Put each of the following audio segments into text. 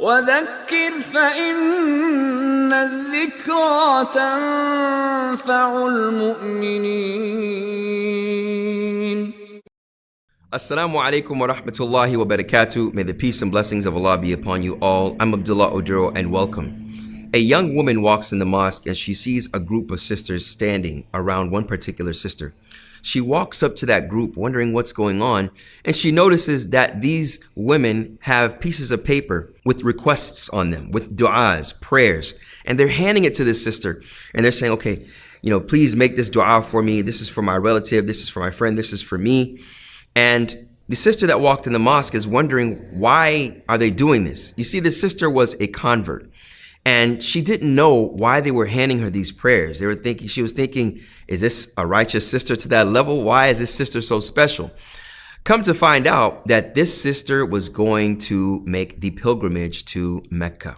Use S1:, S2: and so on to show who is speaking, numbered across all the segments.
S1: وذكر فإن الذكرى تنفع المؤمنين.
S2: Assalamu alaikum wa rahmatullahi wa barakatuh. May the peace and blessings of Allah be upon you all. I'm Abdullah Oduro and welcome. A young woman walks in the mosque and she sees a group of sisters standing around one particular sister. She walks up to that group wondering what's going on, and she notices that these women have pieces of paper with requests on them, with du'as, prayers, and they're handing it to this sister and they're saying, okay, please make this du'a for me. This is for my relative. This is for my friend. This is for me. And the sister that walked in the mosque is wondering, why are they doing this? You see, this sister was a convert, and she didn't know why they were handing her these prayers. She was thinking, is this a righteous sister to that level? Why is this sister so special? Come to find out that this sister was going to make the pilgrimage to Mecca.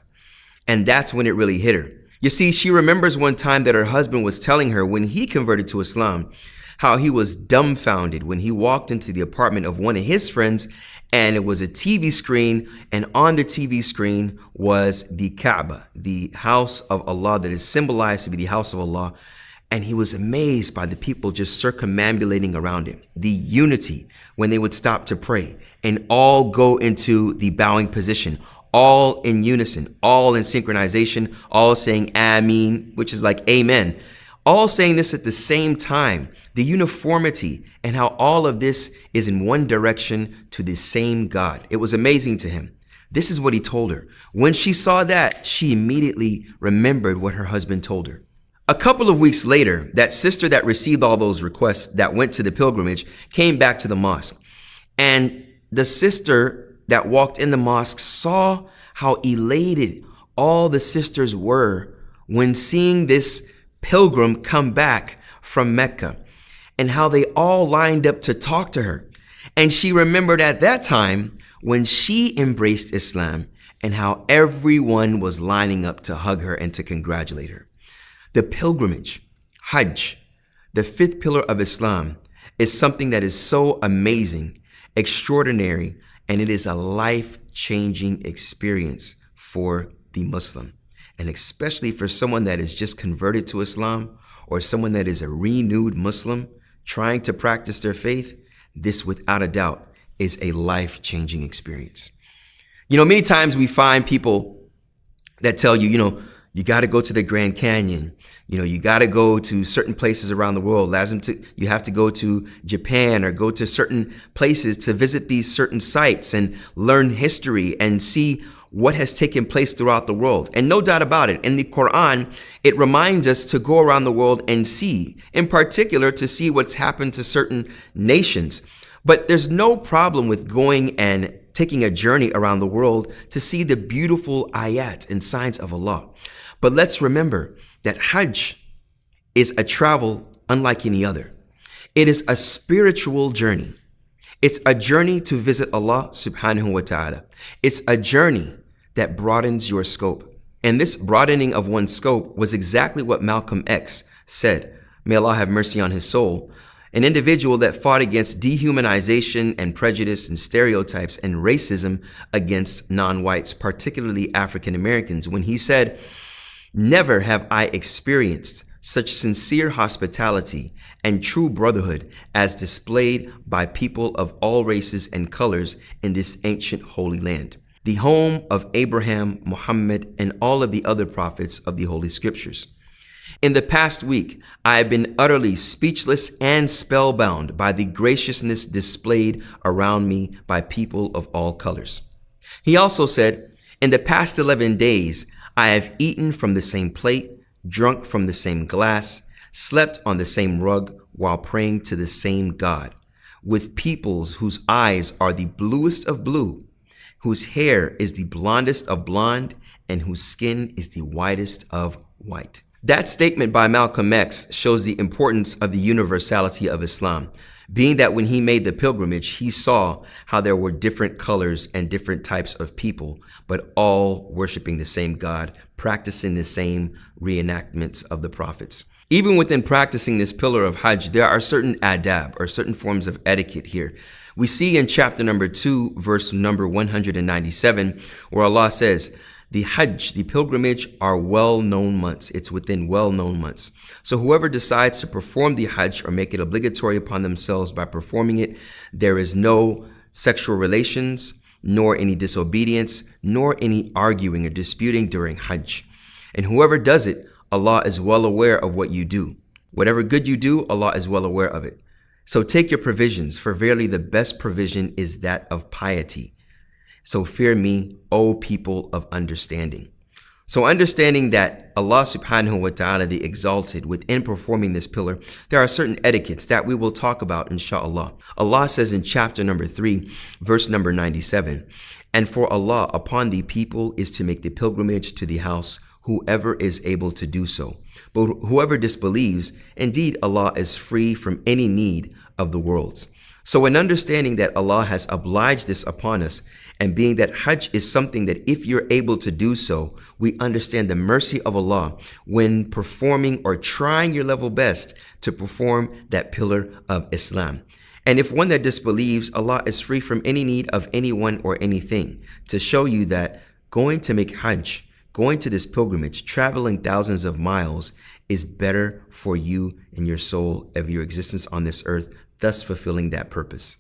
S2: And that's when it really hit her. You see, she remembers one time that her husband was telling her when he converted to Islam, how he was dumbfounded when he walked into the apartment of one of his friends and it was a TV screen, and on the TV screen was the Kaaba, the house of Allah that is symbolized to be the house of Allah. And he was amazed by the people just circumambulating around it. The unity when they would stop to pray and all go into the bowing position, all in unison, all in synchronization, all saying Ameen, which is like Amen, all saying this at the same time. The uniformity and how all of this is in one direction to the same God. It was amazing to him. This is what he told her. When she saw that, she immediately remembered what her husband told her. A couple of weeks later, that sister that received all those requests that went to the pilgrimage came back to the mosque. And the sister that walked in the mosque saw how elated all the sisters were when seeing this pilgrim come back from Mecca, and how they all lined up to talk to her. And she remembered at that time when she embraced Islam and how everyone was lining up to hug her and to congratulate her. The pilgrimage, Hajj, the fifth pillar of Islam, is something that is so amazing, extraordinary, and it is a life-changing experience for the Muslim. And especially for someone that is just converted to Islam, or someone that is a renewed Muslim trying to practice their faith, this without a doubt is a life-changing experience. Many times we find people that tell you, you got to go to the Grand Canyon. You got to go to certain places around the world. You have to go to Japan or go to certain places to visit these certain sites and learn history and see what has taken place throughout the world. And no doubt about it, in the Qur'an, it reminds us to go around the world and see, in particular, to see what's happened to certain nations. But there's no problem with going and taking a journey around the world to see the beautiful ayat and signs of Allah. But let's remember that Hajj is a travel unlike any other. It is a spiritual journey. It's a journey to visit Allah subhanahu wa ta'ala. It's a journey that broadens your scope. And this broadening of one's scope was exactly what Malcolm X said. May Allah have mercy on his soul. An individual that fought against dehumanization and prejudice and stereotypes and racism against non-whites, particularly African Americans, when he said, "Never have I experienced such sincere hospitality and true brotherhood as displayed by people of all races and colors in this ancient holy land, the home of Abraham, Muhammad, and all of the other prophets of the Holy Scriptures. In the past week, I have been utterly speechless and spellbound by the graciousness displayed around me by people of all colors." He also said, "In the past 11 days, I have eaten from the same plate, drunk from the same glass, slept on the same rug while praying to the same God, with peoples whose eyes are the bluest of blue, whose hair is the blondest of blonde, and whose skin is the whitest of white." That statement by Malcolm X shows the importance of the universality of Islam, being that when he made the pilgrimage, he saw how there were different colors and different types of people, but all worshiping the same God, practicing the same reenactments of the prophets. Even within practicing this pillar of Hajj, there are certain adab or certain forms of etiquette here. We see in chapter number 2, verse number 197, where Allah says, the Hajj, the pilgrimage, are well-known months. It's within well-known months. So whoever decides to perform the Hajj or make it obligatory upon themselves by performing it, there is no sexual relations, nor any disobedience, nor any arguing or disputing during Hajj. And whoever does it, Allah is well aware of what you do. Whatever good you do, Allah is well aware of it. So take your provisions, for verily the best provision is that of piety. So fear me, O people of understanding. So understanding that Allah subhanahu wa ta'ala, the exalted, within performing this pillar, there are certain etiquettes that we will talk about, inshallah. Allah says in chapter number 3, verse number 97, and for Allah upon the people is to make the pilgrimage to the house, whoever is able to do so. But whoever disbelieves, indeed Allah is free from any need of the worlds. So in understanding that Allah has obliged this upon us, and being that Hajj is something that if you're able to do so, we understand the mercy of Allah when performing or trying your level best to perform that pillar of Islam. And if one that disbelieves, Allah is free from any need of anyone or anything, to show you that going to make Hajj, going to this pilgrimage, traveling thousands of miles is better for you and your soul of your existence on this earth, thus fulfilling that purpose.